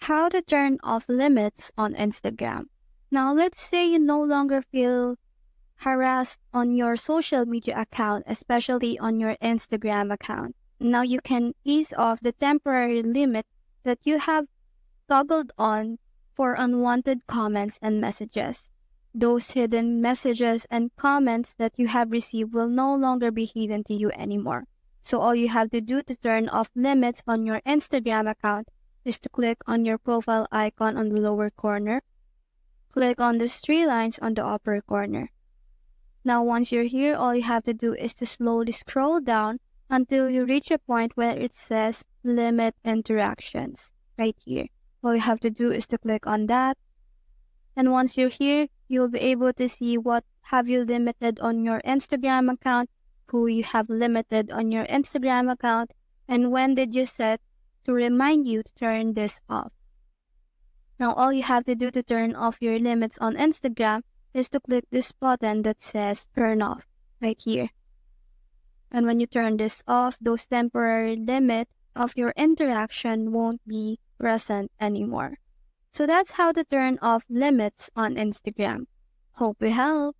How to turn off limits on Instagram. Now, let's say you no longer feel harassed on your social media account, especially on your Instagram account. Now you can ease off the temporary limit that you have toggled on for unwanted comments and messages. Those hidden messages and comments that you have received will no longer be hidden to you anymore. So all you have to do to turn off limits on your Instagram account is to click on your profile icon on the lower corner. Click on the three lines on the upper corner. Now once you're here, all you have to do is to slowly scroll down until you reach a point where it says Limit Interactions, right here. All you have to do is to click on that. And once you're here, you'll be able to see what have you limited on your Instagram account, who you have limited on your Instagram account, and when did you set to remind you to turn this off. Now all you have to do to turn off your limits on Instagram is to click this button that says Turn Off, right here. And when you turn this off, those temporary limit of your interaction won't be present anymore. So that's how to turn off limits on Instagram. Hope we help.